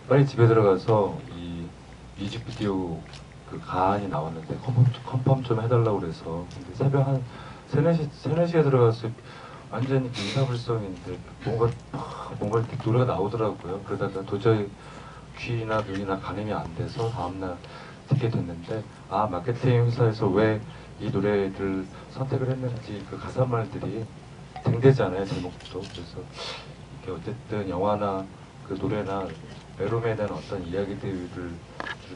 빨리 집에 들어가서 이 뮤직비디오 그 가안이 나왔는데 컨펌 좀 해달라고 그래서 근데 새벽 한 3-4시에 들어가서 완전히 그 인사불성인데 뭔가 이렇게 노래가 나오더라고요. 그러다가 도저히 귀나 눈이나 가늠이 안 돼서 다음날 듣게 됐는데 아 마케팅 회사에서 왜 이 노래를 선택을 했는지 그 가사 말들이 등대잖아요 제목도. 그래서 이게 어쨌든 영화나 그 노래나 메로메에 대한 어떤 이야기들을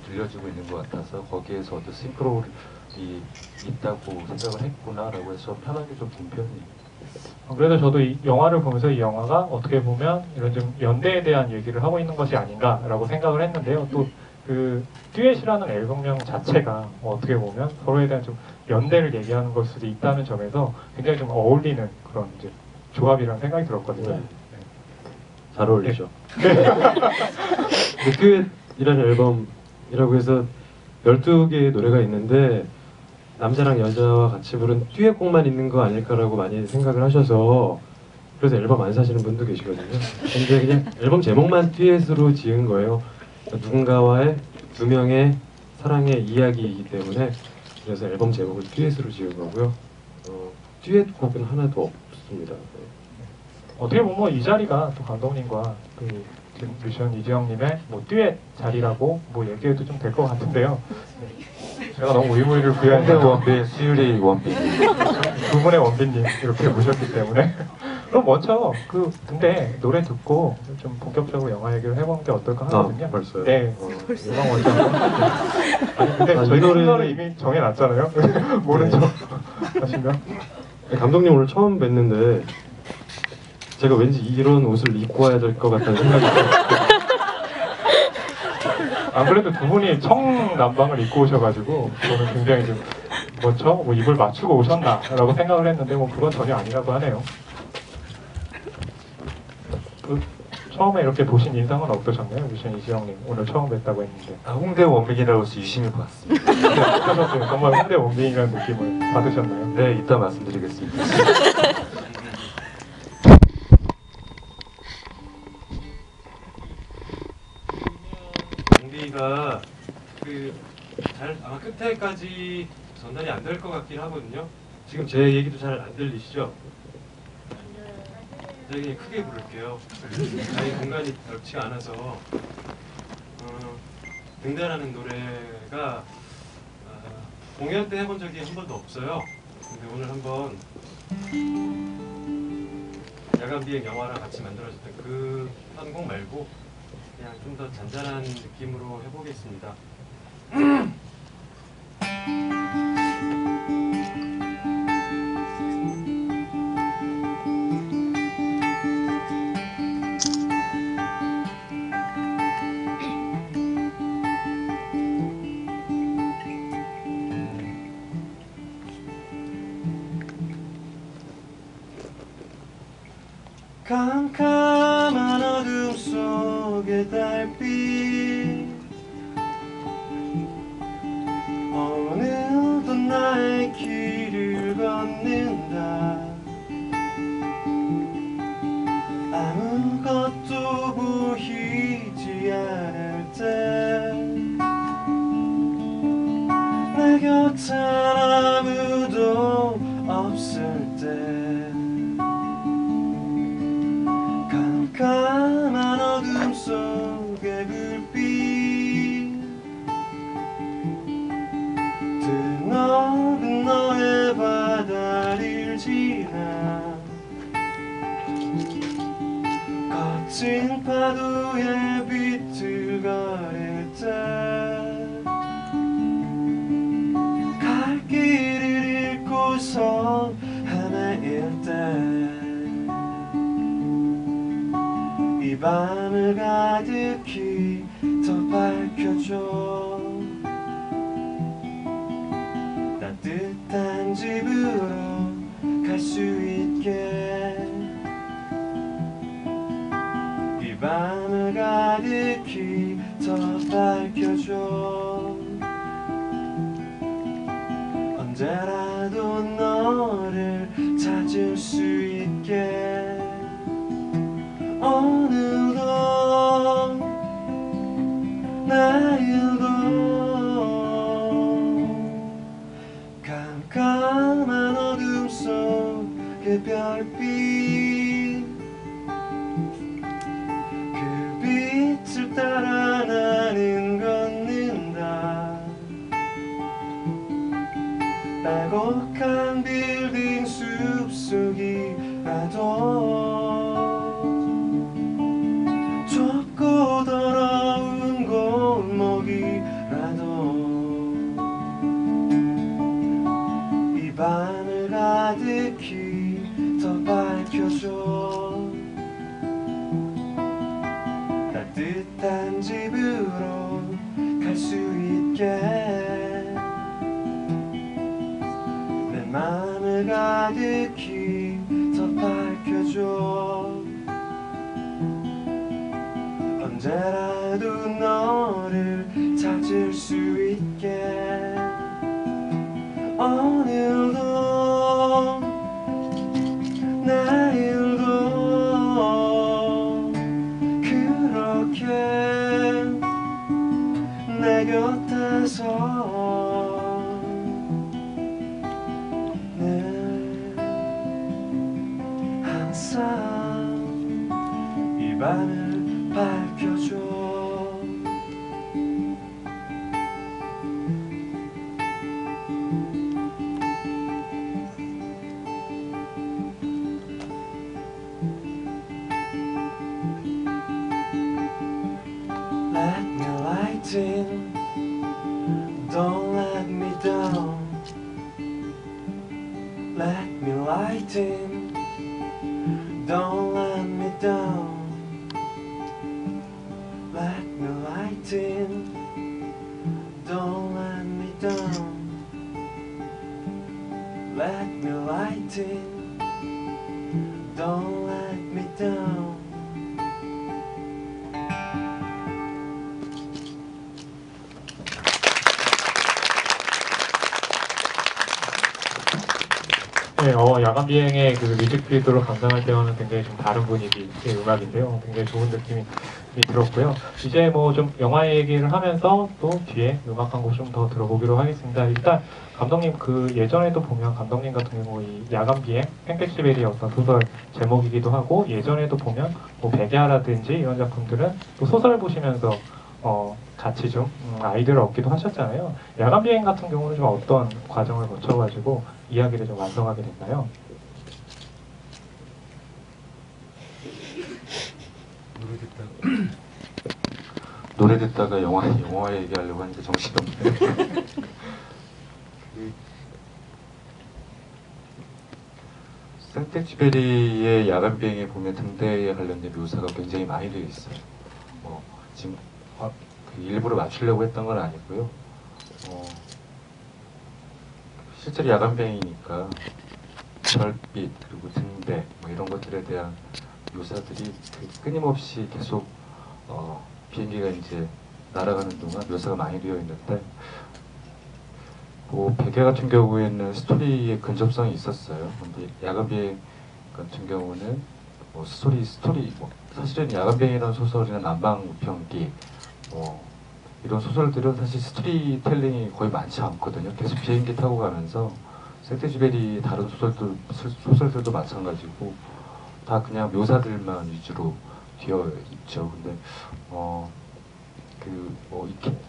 들려주고 있는 것 같아서 거기에서 어떤 싱크로이 있다고 생각을 했구나라고 해서 편하게 좀 본 편이에요. 그래도 저도 이 영화를 보면서 이 영화가 어떻게 보면 이런 좀 연대에 대한 얘기를 하고 있는 것이 아닌가라고 생각을 했는데요. 또 그 듀엣이라는 앨범명 자체가 어떻게 보면 서로에 대한 좀 연대를 얘기하는 걸 수도 있다는 점에서 굉장히 좀 어울리는 그런 이제 조합이라는 생각이 들었거든요. 네. 네. 잘 어울리죠. 듀엣이라는 앨범이라고 해서 12개의 노래가 있는데 남자랑 여자와 같이 부른 듀엣곡만 있는 거 아닐까라고 많이 생각을 하셔서 그래서 앨범 안 사시는 분도 계시거든요. 근데 그냥 앨범 제목만 듀엣으로 지은 거예요. 누군가와의 두 명의 사랑의 이야기이기 때문에 그래서 앨범 제목을 듀엣으로 지은 거고요. 듀엣곡은 하나도 없습니다. 네. 어떻게 보면 이 자리가 또 감독님과 그 지금 뮤지션 이지영님의 뭐 듀엣 자리라고 뭐 얘기해도 좀 될 것 같은데요. 네. 제가 너무 의무를 홍대 부여했는데 원빈, 수유리 원빈. 두 분의 원빈님 이렇게 모셨기 때문에 그럼 먼저 근데 노래 듣고 좀 본격적으로 영화 얘기를 해보는 게 어떨까 하거든요. 벌써요? 네. 이방 먼저. 아니 근데 이 저희 노래는- 순서를 이미 정해놨잖아요. 모른 네. 척 하시면. 감독님 오늘 처음 뵀는데 제가 왠지 이런 옷을 입고 와야 될 것 같다는 생각이 들어요. 안 그래도 두 분이 청남방을 입고 오셔가지고 저는 굉장히 좀 먼저 뭐 입을 맞추고 오셨나라고 생각을 했는데 뭐 그건 전혀 아니라고 하네요. 처음에 이렇게 보신 인상은 어떠셨나요? 뮤지션 이지영님 오늘 처음 뵀다고 했는데 아, 홍대 원빈이라고 해서 유심히 봤습니다. 어떠셨어요? 정말 홍대 원빈이라는 느낌을 받으셨나요? 네, 이따 말씀드리겠습니다. 공비가 잘 아마 끝에까지 전달이 안 될 것 같긴 하거든요. 지금 제 얘기도 잘 안 들리시죠? 되게 크게 부를게요. 아니 공간이 넓지가 않아서 등단하는 노래가 공연 때 해본 적이 한 번도 없어요. 근데 오늘 한번 야간 비행 영화랑 같이 만들어졌던 그 한 곡 말고 그냥 좀 더 잔잔한 느낌으로 해보겠습니다. 캄캄한 어둠 속의 달빛 오늘도 나의 길을 걷는다 아무것도 보이지 않을 때 내 곁엔 아무도 없을 때 깜깜한 어둠 속의 불빛 드넓은 너의 바다를 지나 거친 파도에 비틀거릴 때 갈 길을 잃고서 헤매일 때 이 밤을 가득히 더 밝혀줘 따뜻한 집으로 갈 수 있게 이 밤을 가득히 더 밝혀줘 언제라도 너를 찾을 수 있게 오늘도 내일도 깜깜한 어둠 속의 별빛 그 빛을 따라 나는 걷는다 빼곡한 빌딩 숲속이라도 좁고 더러운 골목이라도 이 밤을 가득히 더 밝혀줘 따뜻한 집으로 갈 수 있게 내 맘을 가득히 더 밝혀줘 언제라도 너를 찾을 수 있게 오늘도 내일도 그렇게 내 곁에서 늘 항상 이 밤을 밝혀줘 Let me light in, don't let me down. Let me light in, don't let me down. Let me light in, don't let me down. Let me light in, don't let me down. 네, 야간 비행의 그 뮤직비디오를 감상할 때와는 굉장히 좀 다른 분위기의 음악인데요. 굉장히 좋은 느낌이 들었고요. 이제 뭐 좀 영화 얘기를 하면서 또 뒤에 음악 한 곡 좀 더 들어보기로 하겠습니다. 일단 감독님 그 예전에도 보면 감독님 같은 경우 이 야간 비행 팽택시베리의 어떤 소설 제목이기도 하고 예전에도 보면 뭐 백야라든지 이런 작품들은 또 소설 보시면서 같이 좀 아이디어를 얻기도 하셨잖아요. 야간 비행 같은 경우는 좀 어떤 과정을 거쳐가지고 이야기를 좀 완성하게 됐나요? 노래 듣다가 영화 얘기하려고 하니까 정신이 없네. 생텍쥐베리의 야간 비행에 보면 등대에 관련된 묘사가 굉장히 많이 되어 있어요. 지금 일부러 맞추려고 했던 건 아니고요. 실제로 야간 비행이니까 별빛 그리고 등대 뭐 이런 것들에 대한 묘사들이 끊임없이 계속 비행기가 이제 날아가는 동안 묘사가 많이 되어 있는데 백야 같은 경우에는 스토리에 근접성이 있었어요. 근데 야간 비행 같은 경우는 스토리 사실은 야간 비행이라는 소설이나 난방 우편기 이런 소설들은 사실 스토리텔링이 거의 많지 않거든요. 계속 비행기 타고 가면서 생텍쥐베리 다른 소설들도 마찬가지고 다 그냥 묘사들만 위주로 되어 있죠. 근데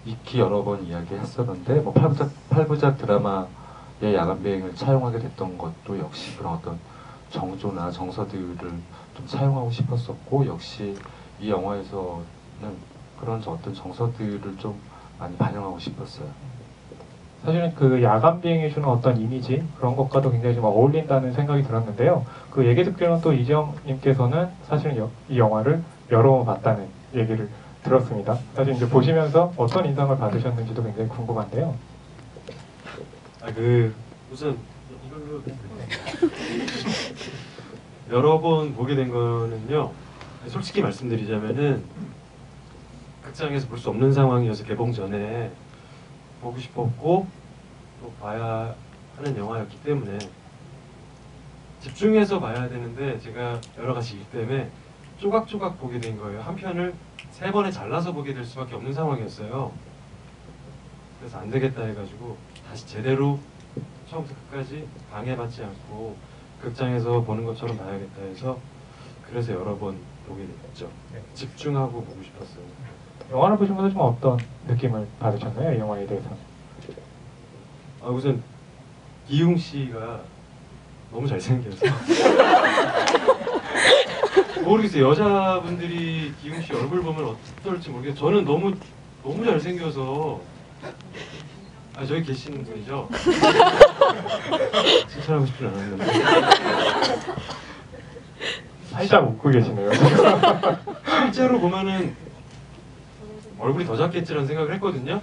익히 여러 번 이야기했었는데 팔부작 드라마의 야간 비행을 차용하게 됐던 것도 역시 그런 어떤 정조나 정서들을 좀 차용하고 싶었었고 역시 이 영화에서는 그런 어떤 정서들을 좀 많이 반영하고 싶었어요. 사실은 그 야간 비행이 주는 어떤 이미지 그런 것과도 굉장히 좀 어울린다는 생각이 들었는데요. 그 얘기 듣기로는 또 이지영님께서는 사실은 이 영화를 여러 번 봤다는 얘기를 들었습니다. 사실 이제 보시면서 어떤 인상을 받으셨는지도 굉장히 궁금한데요. 우선 이걸로 여러 번 보게 된 거는요. 솔직히 말씀드리자면은 극장에서 볼 수 없는 상황이어서 개봉 전에 보고 싶었고 또 봐야 하는 영화였기 때문에 집중해서 봐야 되는데 제가 여러 가지 일 때문에 조각조각 보게 된 거예요. 한 편을 세 번에 잘라서 보게 될 수밖에 없는 상황이었어요. 그래서 안 되겠다 해가지고 다시 제대로 처음부터 끝까지 방해받지 않고 극장에서 보는 것처럼 봐야겠다 해서 그래서 여러 번 보게 됐죠. 네. 집중하고 보고 싶었어요. 영화를 보시면서 좀 어떤 느낌을 받으셨나요? 이 영화에 대해서. 우선 이용 씨가 너무 잘생겨서 모르겠어요. 여자분들이 기용 씨 얼굴 보면 어떨지 모르겠어요. 저는 너무 잘생겨서 저기 계시는 분이죠? 칭찬하고 싶진 않았는데 살짝 웃고 계시네요. 실제로 보면은 얼굴이 더 작겠지라는 생각을 했거든요.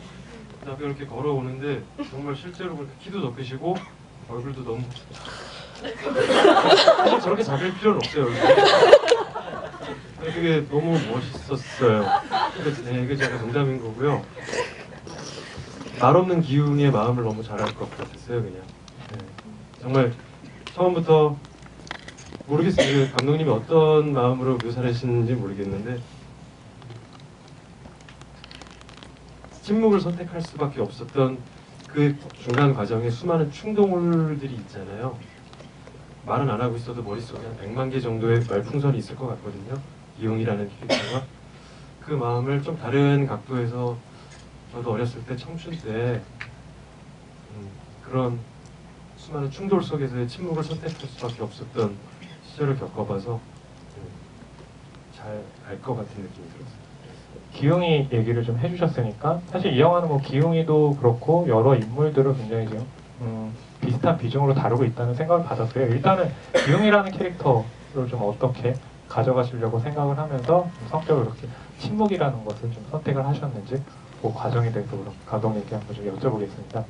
앞에 이렇게 걸어오는데 정말 실제로 보니까 키도 더 크시고 얼굴도 너무 사실 저렇게 작을 필요는 없어요. 그게 너무 멋있었어요. 네, 이게 제가 농담인 거고요. 말 없는 기웅의 마음을 너무 잘할 것 같았어요, 그냥. 네. 정말 처음부터 모르겠어요. 감독님이 어떤 마음으로 묘사를 하시는지 모르겠는데 침묵을 선택할 수밖에 없었던 그 중간 과정에 수많은 충동들이 있잖아요. 말은 안 하고 있어도 머릿속에 한 100만 개 정도의 말풍선이 있을 것 같거든요. 이용이라는 캐릭터가. 그 마음을 좀 다른 각도에서 저도 어렸을 때 청춘 때 그런 수많은 충돌 속에서의 침묵을 선택할 수밖에 없었던 시절을 겪어봐서 잘 알 것 같은 느낌이 들었어요. 기웅이 얘기를 좀 해주셨으니까 사실 이 영화는 뭐 기웅이도 그렇고 여러 인물들을 굉장히 좀 비슷한 비중으로 다루고 있다는 생각을 받았어요. 일단은 기웅이라는 캐릭터를 좀 어떻게 가져가시려고 생각을 하면서 성격을 그렇게 침묵이라는 것을 좀 선택을 하셨는지 그 과정에 대해서 그럼 감독님께 한번 좀 여쭤보겠습니다.